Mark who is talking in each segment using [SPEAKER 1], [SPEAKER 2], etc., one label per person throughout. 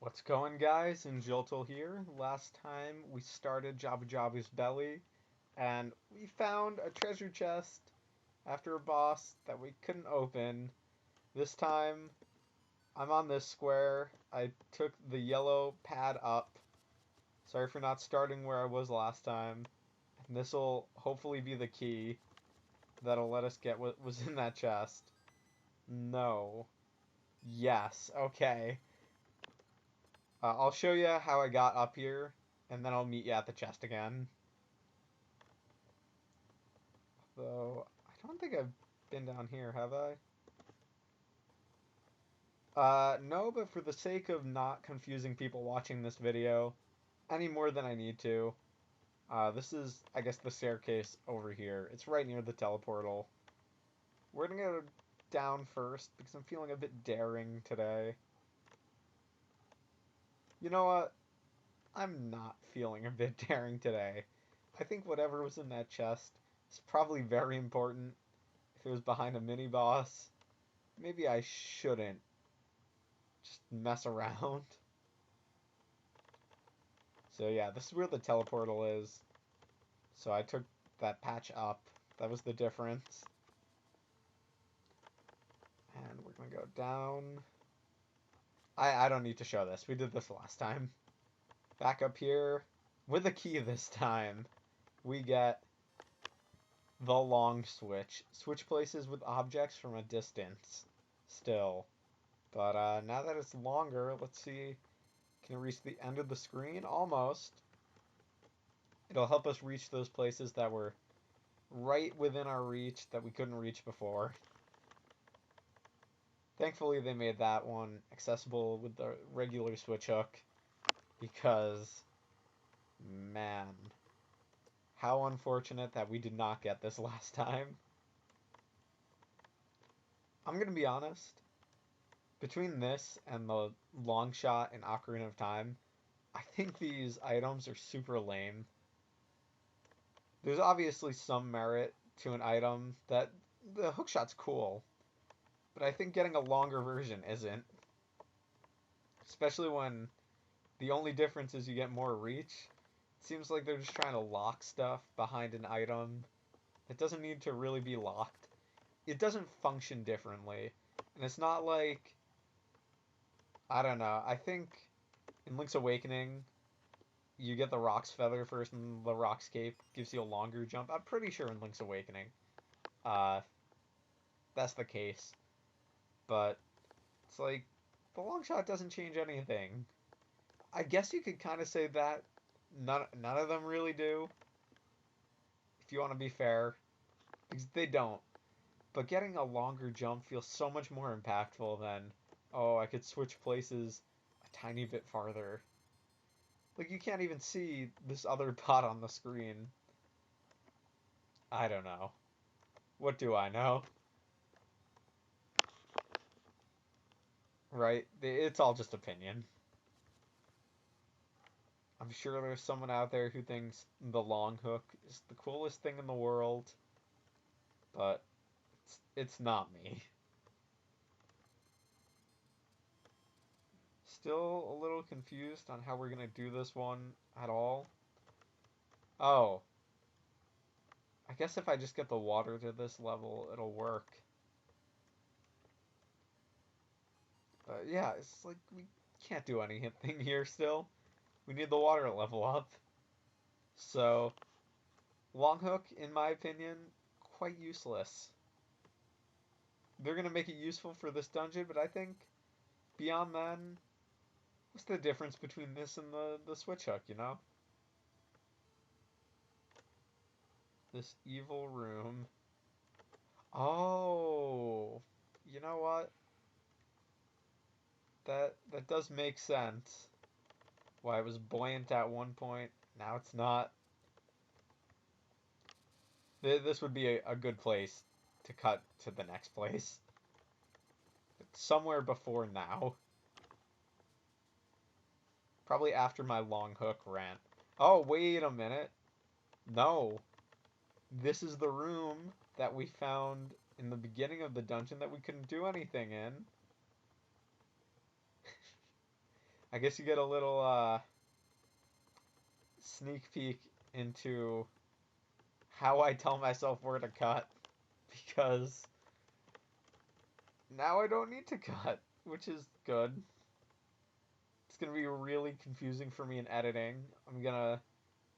[SPEAKER 1] What's going, guys? And Joltal here. Last time we started Jabu's belly, and we found a treasure chest after a boss that we couldn't open. This time, I'm on this square. I took the yellow pad up. Sorry for not starting where I was last time. And this will hopefully be the key that'll let us get what was in that chest. No. Yes. Okay. I'll show you how I got up here, and then I'll meet you at the chest again. Though, I don't think I've been down here, have I? No, but for the sake of not confusing people watching this video any more than I need to, this is, I guess, the staircase over here. It's right near the teleportal. We're gonna go down first because I'm feeling a bit daring today. You know what? I'm not feeling a bit daring today. I think whatever was in that chest is probably very important. If it was behind a mini boss, maybe I shouldn't just mess around. So yeah, this is where the teleportal is. So I took that patch up. That was the difference. And we're gonna go down. I don't need to show this. We did this last time. Back up here. With a key this time, we get the long switch. Switch places with objects from a distance. Still. But now that it's longer, let's see. Can it reach the end of the screen? Almost. It'll help us reach those places that were right within our reach that we couldn't reach before. Thankfully, they made that one accessible with the regular switch hook because, man, how unfortunate that we did not get this last time. I'm going to be honest, between this and the long shot and Ocarina of Time, I think these items are super lame. There's obviously some merit to an item that the hookshot's cool, but I think getting a longer version isn't. Especially when the only difference is you get more reach. It seems like they're just trying to lock stuff behind an item that doesn't need to really be locked. It doesn't function differently. And it's not like, I don't know, I think in Link's Awakening, you get the Rock's Feather first and the Rock's Cape gives you a longer jump. I'm pretty sure in Link's Awakening, uh, that's the case. But it's like, the long shot doesn't change anything. I guess you could kind of say that none of them really do, if you want to be fair, because they don't. But getting a longer jump feels so much more impactful than, oh, I could switch places a tiny bit farther. Like, you can't even see this other pot on the screen. I don't know. What do I know? Right? It's all just opinion. I'm sure there's someone out there who thinks the long hook is the coolest thing in the world, but it's not me. Still a little confused on how we're gonna do this one at all. Oh, I guess if I just get the water to this level, it'll work. But yeah, it's like we can't do anything here still. We need the water level up. So, long hook, in my opinion, quite useless. They're gonna make it useful for this dungeon, but I think beyond then, what's the difference between this and the switch hook, you know? This evil room. Oh, you know what? That does make sense. Why it was buoyant at one point, now it's not. This would be a good place to cut to the next place. Somewhere before now. Probably after my long hook rant. Oh, wait a minute. No. This is the room that we found in the beginning of the dungeon that we couldn't do anything in. I guess you get a little sneak peek into how I tell myself where to cut because now I don't need to cut, which is good. It's gonna be really confusing for me in editing. I'm gonna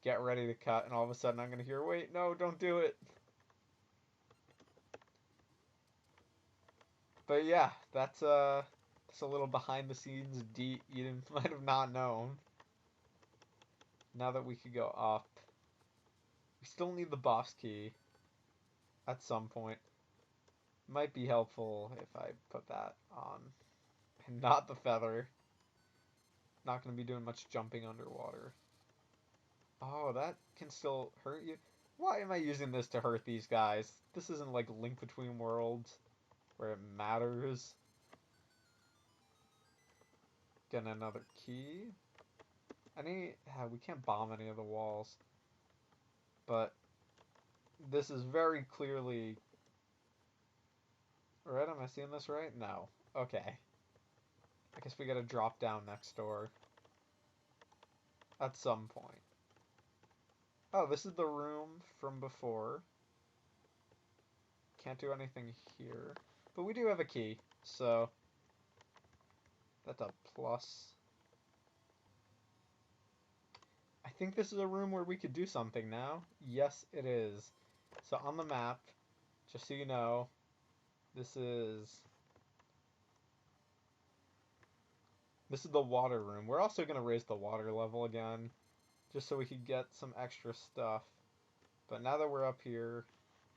[SPEAKER 1] get ready to cut, and all of a sudden I'm gonna hear, wait, no, don't do it. But yeah, that's a little behind the scenes deep you might have not known. Now that we could go up, we still need the boss key at some point. Might be helpful if I put that on, and not the feather. Not gonna be doing much jumping underwater. Oh, that can still hurt you. Why am I using this to hurt these guys? This isn't like Link Between Worlds where it matters. Getting another key. We can't bomb any of the walls, but this is very clearly. Right? Am I seeing this right? No. Okay. I guess we gotta drop down next door at some point. Oh, this is the room from before. Can't do anything here, but we do have a key, so that's a plus. I think this is a room where we could do something now. Yes, it is. So on the map, just so you know, this is the water room. We're also going to raise the water level again, just so we could get some extra stuff. But now that we're up here,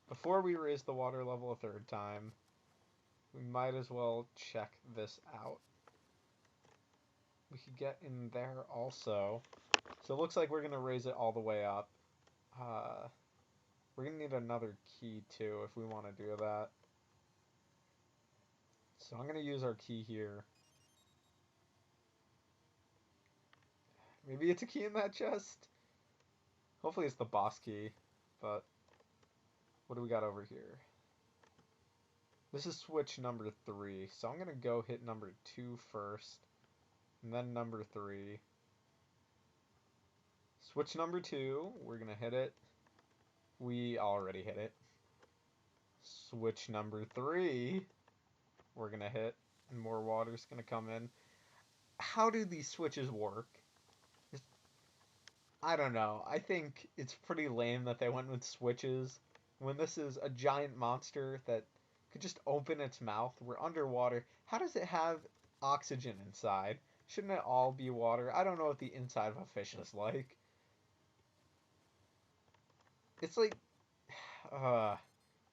[SPEAKER 1] before we raise the water level a third time, we might as well check this out. We could get in there also. So it looks like we're going to raise it all the way up. We're going to need another key too if we want to do that. So I'm going to use our key here. Maybe it's a key in that chest? Hopefully it's the boss key, but what do we got over here? This is switch number 3, so I'm going to go hit number 2 first, and then number 3. Switch number 2, we're going to hit it. We already hit it. Switch number 3, we're going to hit, and more water's going to come in. How do these switches work? I don't know. I think it's pretty lame that they went with switches when this is a giant monster that could just open its mouth. We're underwater. How does it have oxygen inside? Shouldn't it all be water? I don't know what the inside of a fish is like. It's like Jabu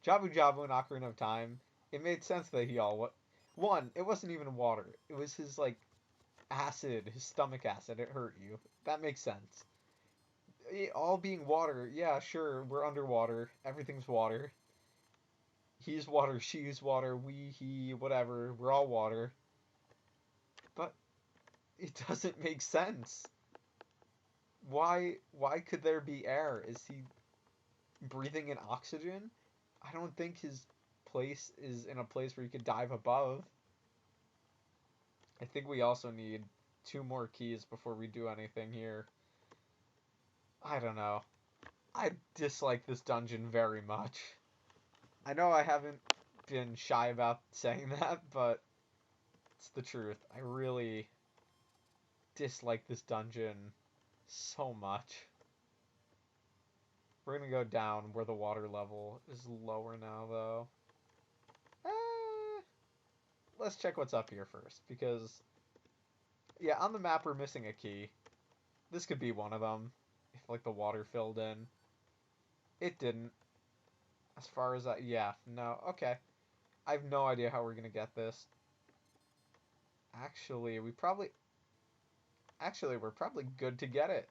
[SPEAKER 1] Jabu in Ocarina of Time. It made sense that he all one. It wasn't even water. It was his like acid, his stomach acid. It hurt you. That makes sense. All being water, yeah, sure, we're underwater. Everything's water. He's water, she's water, we, he, whatever. We're all water. But it doesn't make sense. Why could there be air? Is he breathing in oxygen? I don't think his place is in a place where you could dive above. I think we also need 2 more keys before we do anything here. I don't know. I dislike this dungeon very much. I know I haven't been shy about saying that, but it's the truth. I really dislike this dungeon so much. We're gonna go down where the water level is lower now, though. Let's check what's up here first, because, yeah, on the map we're missing a key. This could be one of them, if, like, the water filled in. It didn't. As far as that, yeah, no, okay. I have no idea how we're gonna get this. Actually, we're probably good to get it.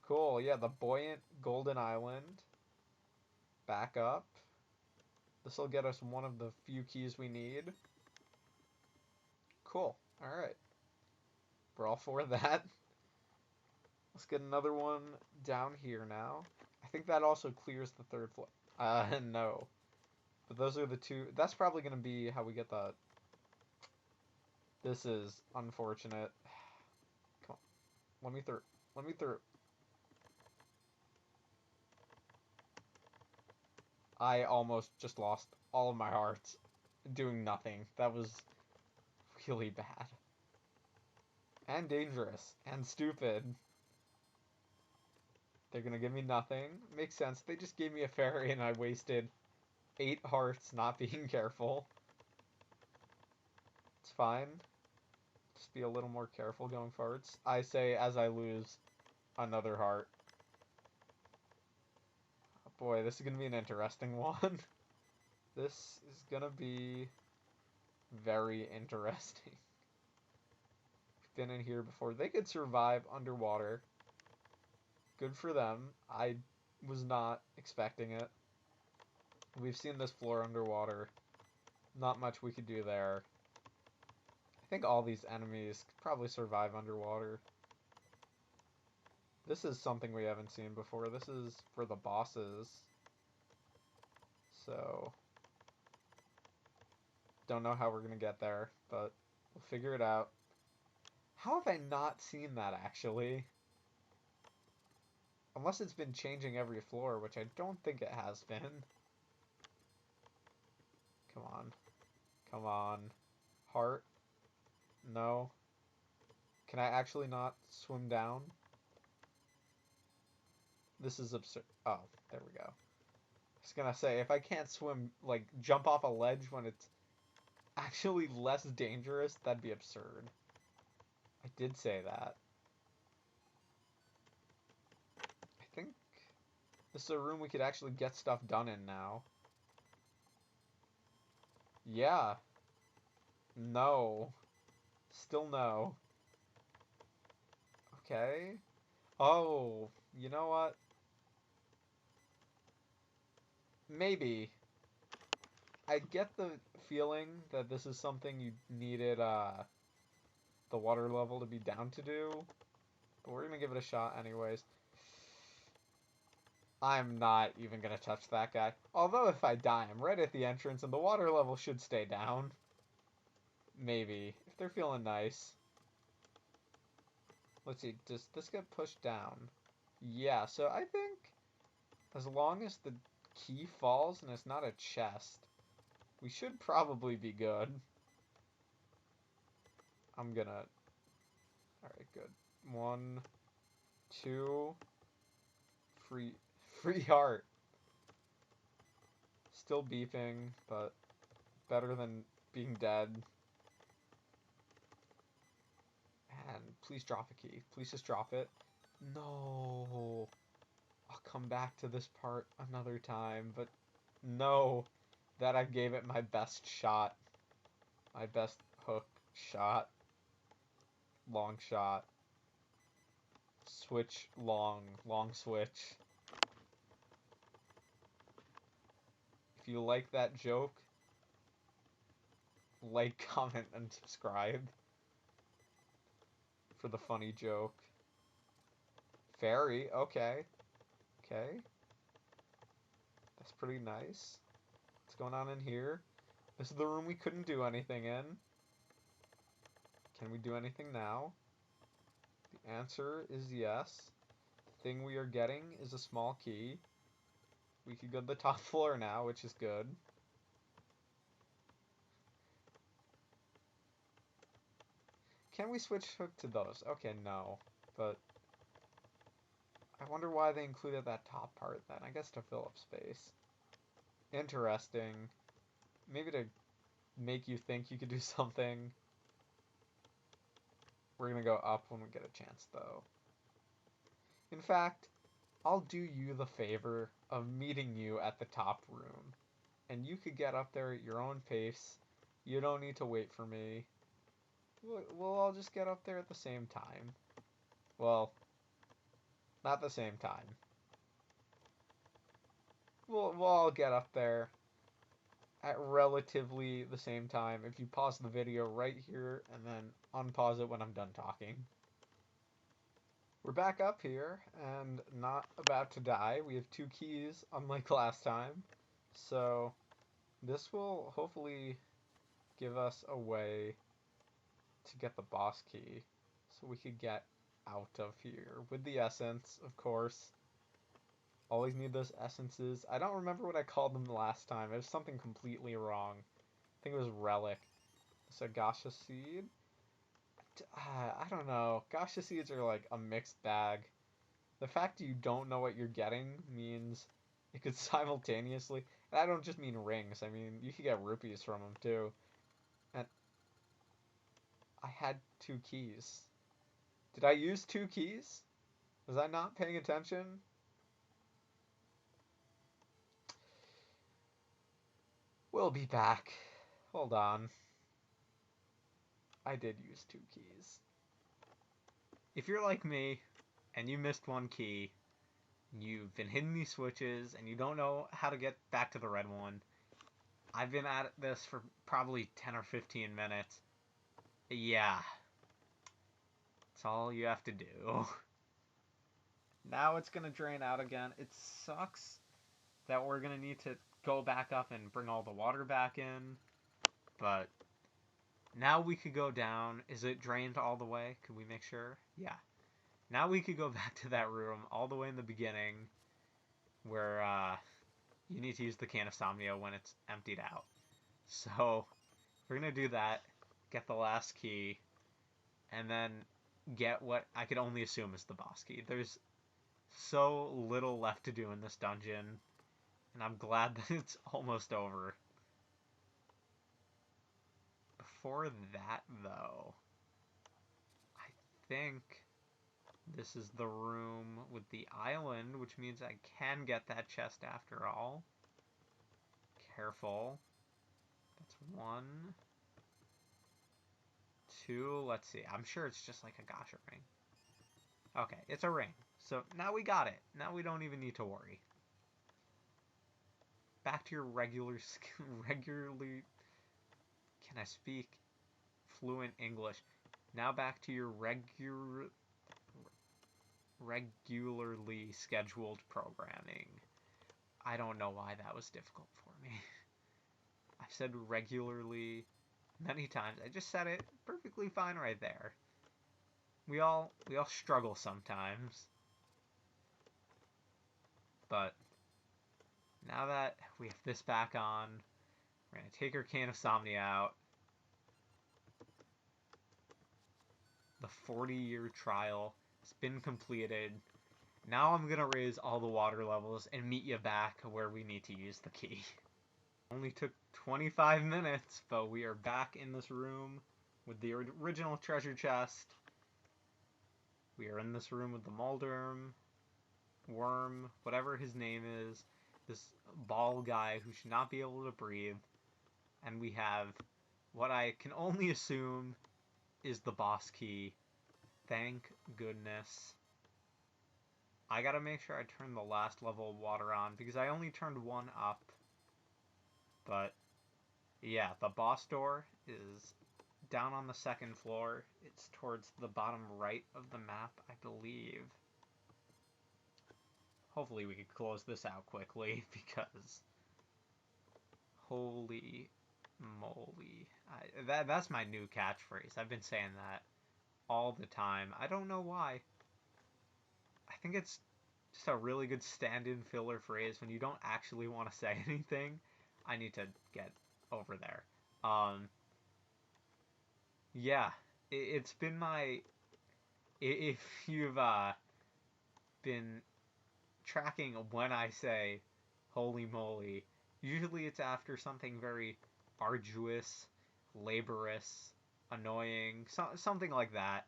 [SPEAKER 1] Cool, yeah, the buoyant golden island. Back up. This will get us one of the few keys we need. Cool, alright. We're all for that. Let's get another one down here now. I think that also clears the 3rd floor. No. But those are the 2. That's probably going to be how we get the This is unfortunate. Come on. Let me through. Let me through. I almost just lost all of my hearts doing nothing. That was really bad. And dangerous. And stupid. They're gonna give me nothing. Makes sense. They just gave me a fairy and I wasted 8 hearts not being careful. It's fine. Just be a little more careful going forwards. I say as I lose another heart. Oh boy, this is gonna be an interesting one. This is gonna be very interesting. We've been in here before. They could survive underwater. Good for them. I was not expecting it. We've seen this floor underwater. Not much we could do there. I think all these enemies could probably survive underwater. This is something we haven't seen before. This is for the bosses. So, don't know how we're gonna get there, but we'll figure it out. How have I not seen that, actually? Unless it's been changing every floor, which I don't think it has been. Come on. Come on. Heart? No. Can I actually not swim down? This is absurd. Oh, there we go. I was gonna say, if I can't swim, like, jump off a ledge when it's actually less dangerous, that'd be absurd. I did say that. I think this is a room we could actually get stuff done in now. Yeah. No. Still no. Okay. Oh, you know what? Maybe. I get the feeling that this is something you needed the water level to be down to do, but we're gonna give it a shot anyways. I'm not even gonna touch that guy. Although if I die, I'm right at the entrance and the water level should stay down. Maybe. If they're feeling nice. Let's see, does this get pushed down? Yeah, so I think as long as the key falls and it's not a chest, we should probably be good. I'm gonna... Alright, good. 1, 2... Free heart. Still beeping, but better than being dead. And please drop a key. Please just drop it. No. I'll come back to this part another time, but no. That I gave it my best shot. My best hook shot. Long shot. Switch long. Long switch. If you like that joke, like, comment, and subscribe for the funny joke. Fairy, okay. Okay. That's pretty nice. What's going on in here? This is the room we couldn't do anything in. Can we do anything now? The answer is yes. The thing we are getting is a small key. We could go to the top floor now, which is good. Can we switch hook to those? Okay, no. But I wonder why they included that top part then. I guess to fill up space. Interesting. Maybe to make you think you could do something. We're gonna go up when we get a chance, though. In fact, I'll do you the favor of meeting you at the top room. And you could get up there at your own pace. You don't need to wait for me. We'll all just get up there at the same time. Well, not the same time. We'll all get up there at relatively the same time if you pause the video right here and then unpause it when I'm done talking. We're back up here and not about to die. We have 2 keys, unlike last time. So this will hopefully give us a way to get the boss key so we could get out of here with the essence, of course. Always need those essences. I don't remember what I called them the last time. It was something completely wrong. I think it was relic. So Gasha seed. I don't know. Gasha seeds are like a mixed bag. The fact you don't know what you're getting means it could simultaneously. And I don't just mean rings. I mean you could get rupees from them too. And I had 2 keys. Did I use 2 keys? Was I not paying attention? We'll be back. Hold on. I did use 2 keys. If you're like me and you missed 1 key, you've been hitting these switches and you don't know how to get back to the red one, I've been at this for probably 10 or 15 minutes. Yeah. That's all you have to do. Now it's gonna drain out again. It sucks that we're gonna need to go back up and bring all the water back in, but now we could go down. Is it drained all the way? Could we make sure? Yeah. Now we could go back to that room all the way in the beginning where you need to use the can of Somnia when it's emptied out. So we're going to do that, get the last key, and then get what I could only assume is the boss key. There's so little left to do in this dungeon, and I'm glad that it's almost over. Before that, though, I think this is the room with the island, which means I can get that chest after all. Careful. That's 1. 2. Let's see. I'm sure it's just like a Gasha ring. Okay, it's a ring. So now we got it. Now we don't even need to worry. Back to your regularly... Can I speak fluent English? Now back to your regularly scheduled programming. I don't know why that was difficult for me. I've said regularly many times. I just said it perfectly fine right there. We all struggle sometimes. But now that we have this back on, we're going to take our can of Somnia out. The 40-year trial has been completed. Now I'm going to raise all the water levels and meet you back where we need to use the key. Only took 25 minutes, but we are back in this room with the original treasure chest. We are in this room with the Mulderm, Worm, whatever his name is, this ball guy who should not be able to breathe. And we have what I can only assume is the boss key. Thank goodness. I gotta make sure I turn the last level of water on because I only turned 1 up. But yeah, the boss door is down on the 2nd floor. It's towards the bottom right of the map, I believe. Hopefully we can close this out quickly because holy moly. That's my new catchphrase. I've been saying that all the time. I don't know why. I think it's just a really good stand-in filler phrase when you don't actually want to say anything. I need to get over there. Yeah, it's been my... If you've been tracking when I say holy moly, usually it's after something very arduous, laborious, annoying, something like that.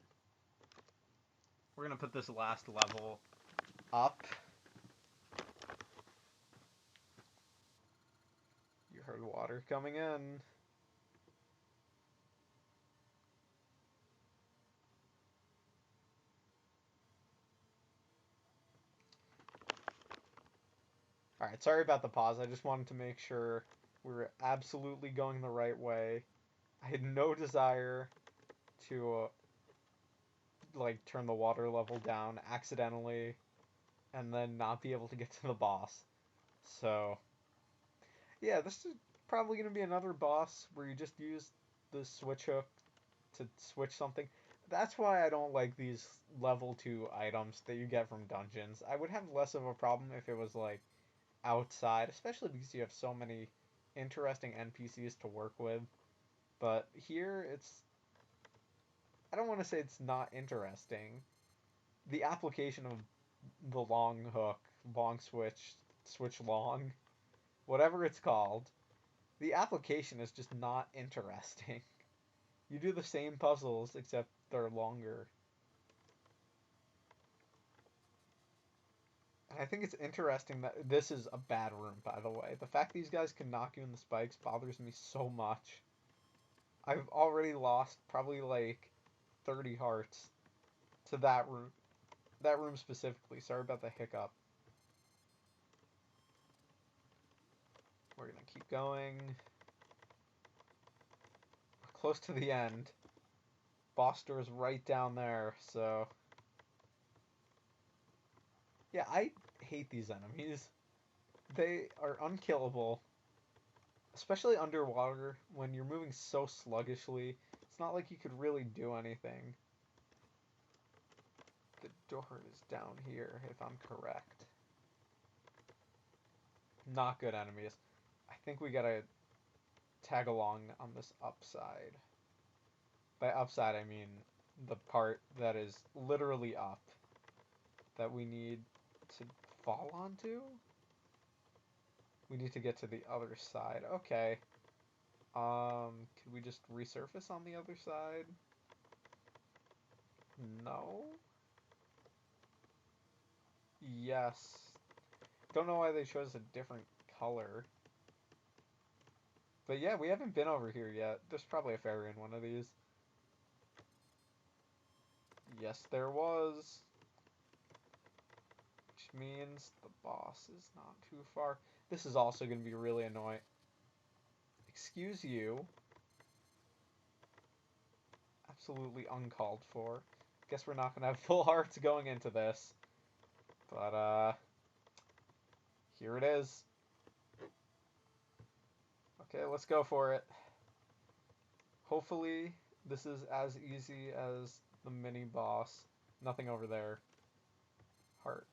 [SPEAKER 1] We're going to put this last level up. You heard water coming in. Alright, sorry about the pause. I just wanted to make sure we were absolutely going the right way. I had no desire to, like, turn the water level down accidentally and then not be able to get to the boss. So, yeah, this is probably going to be another boss where you just use the switch hook to switch something. That's why I don't like these level 2 items that you get from dungeons. I would have less of a problem if it was like outside, especially because you have so many interesting NPCs to work with. But here it's I don't want to say it's not interesting. The application of the long hook, long switch, switch long, whatever it's called, the application is just not interesting. You do the same puzzles except they're longer. And I think it's interesting that this is a bad room, by the way. The fact these guys can knock you in the spikes bothers me so much. I've already lost probably like 30 hearts to that room. That room specifically. Sorry about the hiccup. We're gonna keep going. We're close to the end. Boss door's right down there, so... Yeah, I hate these enemies. They are unkillable. Especially underwater, when you're moving so sluggishly. It's not like you could really do anything. The door is down here, if I'm correct. Not good enemies. I think we gotta tag along on this upside. By upside, I mean the part that is literally up. That we need to fall onto? We need to get to the other side. Okay. Could we just resurface on the other side? No? Yes. Don't know why they chose a different color. But yeah, we haven't been over here yet. There's probably a fairy in one of these. Yes, there was. Which means the boss is not too far. This is also going to be really annoying. Excuse you. Absolutely uncalled for. Guess we're not going to have full hearts going into this. But, here it is. Okay, let's go for it. Hopefully, this is as easy as the mini boss. Nothing over there. Heart.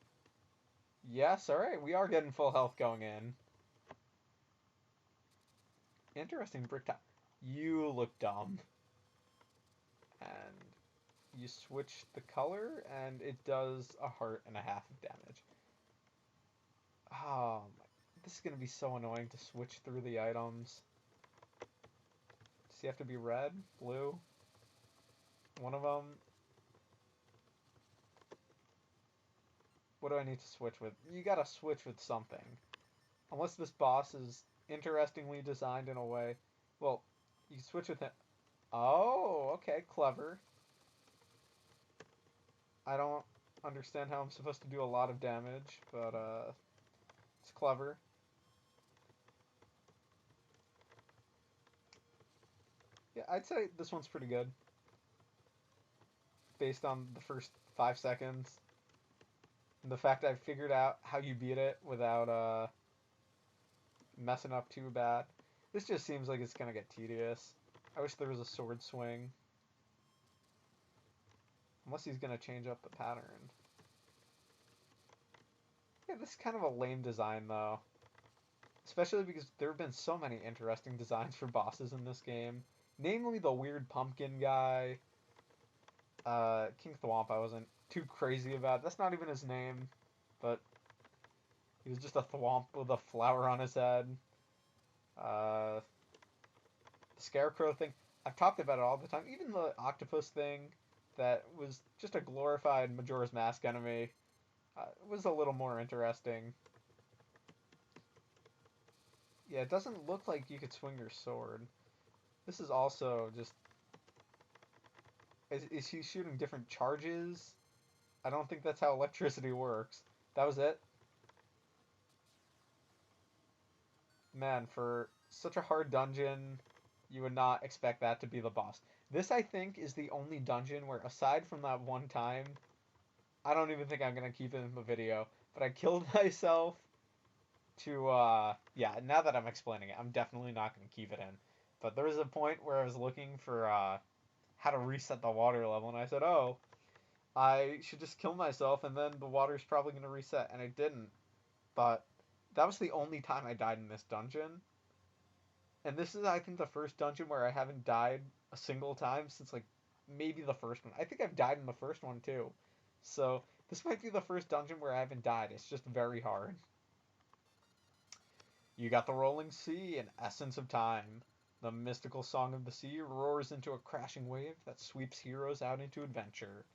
[SPEAKER 1] Yes, alright, we are getting full health going in. Interesting brick top. You look dumb. And you switch the color, and it does a heart and a half of damage. Oh, this is going to be so annoying to switch through the items. Does he have to be red? Blue? One of them? What do I need to switch with? You gotta switch with something. Unless this boss is interestingly designed in a way. Well, you switch with him. Oh, okay, clever. I don't understand how I'm supposed to do a lot of damage, but it's clever. Yeah, I'd say this one's pretty good. Based on the first 5 seconds. And the fact I figured out how you beat it without messing up too bad. This just seems like it's gonna get tedious. I wish there was a sword swing. Unless he's gonna change up the pattern. Yeah, this is kind of a lame design though. Especially because there have been so many interesting designs for bosses in this game. Namely the weird pumpkin guy. King Thwomp I wasn't too crazy about. That's not even his name. But he was just a Thwomp with a flower on his head. The Scarecrow thing. I've talked about it all the time. Even the octopus thing that was just a glorified Majora's Mask enemy was a little more interesting. Yeah, it doesn't look like you could swing your sword. This is also just... Is he shooting different charges? I don't think that's how electricity works. That was it? Man, for such a hard dungeon, you would not expect that to be the boss. This, I think, is the only dungeon where, aside from that one time, I don't even think I'm going to keep it in the video, but I killed myself to, yeah, now that I'm explaining it, I'm definitely not going to keep it in. But there was a point where I was looking for, how to reset the water level, and I said, oh, I should just kill myself, and then the water's probably going to reset, and it didn't. But that was the only time I died in this dungeon. And this is, I think, the first dungeon where I haven't died a single time since, like, maybe the first one. I think I've died in the first one, too. So, this might be the first dungeon where I haven't died. It's just very hard. You got the rolling sea and essence of time. The mystical song of the sea roars into a crashing wave that sweeps heroes out into adventure.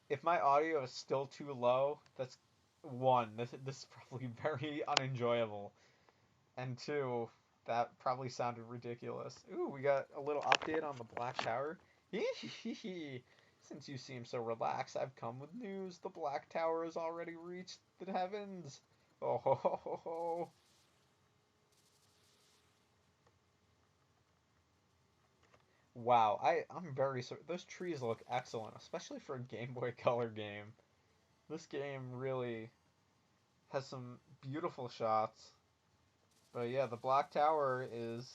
[SPEAKER 1] If my audio is still too low, that's one, this is probably very unenjoyable. And two, that probably sounded ridiculous. Ooh, we got a little update on the Black Tower. Since you seem so relaxed, I've come with news. The Black Tower has already reached the heavens. Oh ho ho ho ho. Wow, I'm very sorry. Those trees look excellent, especially for a Game Boy Color game. This game really has some beautiful shots. But yeah, the Black Tower is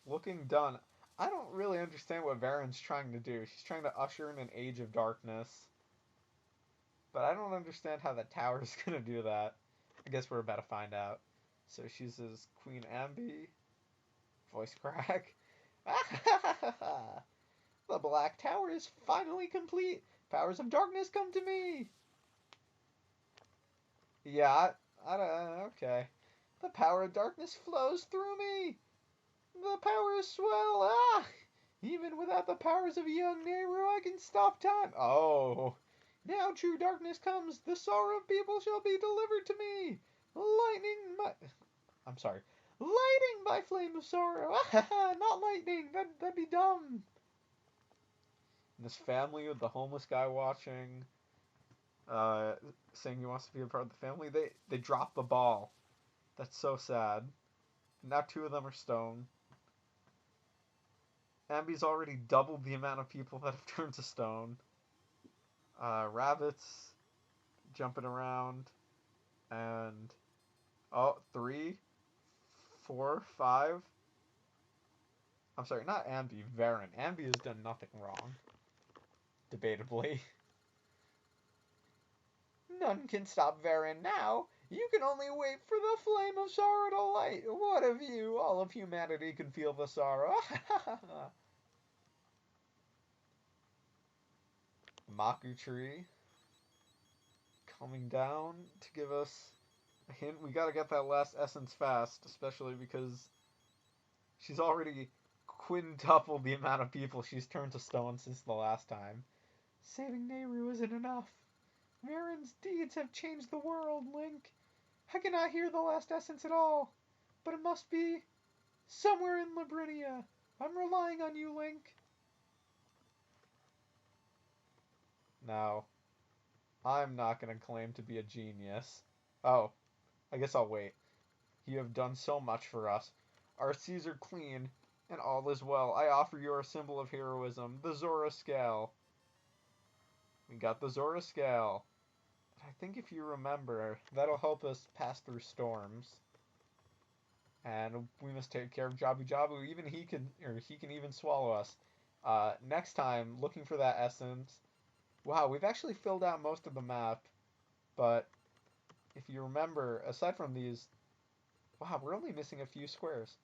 [SPEAKER 1] looking done. I don't really understand what Varen's trying to do. She's trying to usher in an age of darkness. But I don't understand how the tower's gonna do that. I guess we're about to find out. So she's his Queen Ambi. Voice crack. The Black Tower is finally complete. Powers of darkness come to me. Yeah, I don't. Okay. The power of darkness flows through me. The powers swell. Ah! Even without the powers of young Nehru, I can stop time. Oh. Now true darkness comes. The sorrow of people shall be delivered to me. I'm sorry. Lighting my flame of sorrow. Not lightning. That'd be dumb. And this family with the homeless guy watching, saying he wants to be a part of the family, they drop the ball. That's so sad. Now two of them are stoned. Ambi's already doubled the amount of people that have turned to stone. Rabbits jumping around. And, oh, 3, 4, 5. I'm sorry, not Ambi, Varen. Ambi has done nothing wrong. Debatably. None can stop Varen now. You can only wait for the flame of sorrow to light. What of you? All of humanity can feel the sorrow. Maku tree coming down to give us a hint. We gotta get that last essence fast, especially because she's already quintupled the amount of people she's turned to stone since the last time. Saving Nehru isn't enough. Varen's deeds have changed the world, Link. I cannot hear the last essence at all, but it must be somewhere in Labrinia. I'm relying on you, Link. Now, I'm not going to claim to be a genius. Oh, I guess I'll wait. You have done so much for us. Our seas are clean, and all is well. I offer you our symbol of heroism, the Zora Scale. We got the Zora Scale. I think if you remember, that'll help us pass through storms. And we must take care of Jabu Jabu. Even he can even swallow us. Next time, looking for that essence. Wow, we've actually filled out most of the map. But if you remember, aside from these, wow, we're only missing a few squares.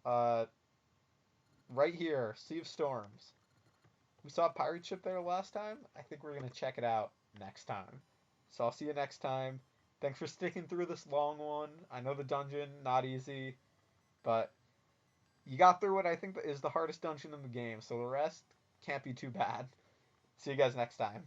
[SPEAKER 1] Right here, Sea of Storms. We saw a pirate ship there last time. I think we're going to check it out next time. So I'll see you next time. Thanks for sticking through this long one. I know the dungeon, not easy, but you got through what I think is the hardest dungeon in the game, so the rest can't be too bad. See you guys next time.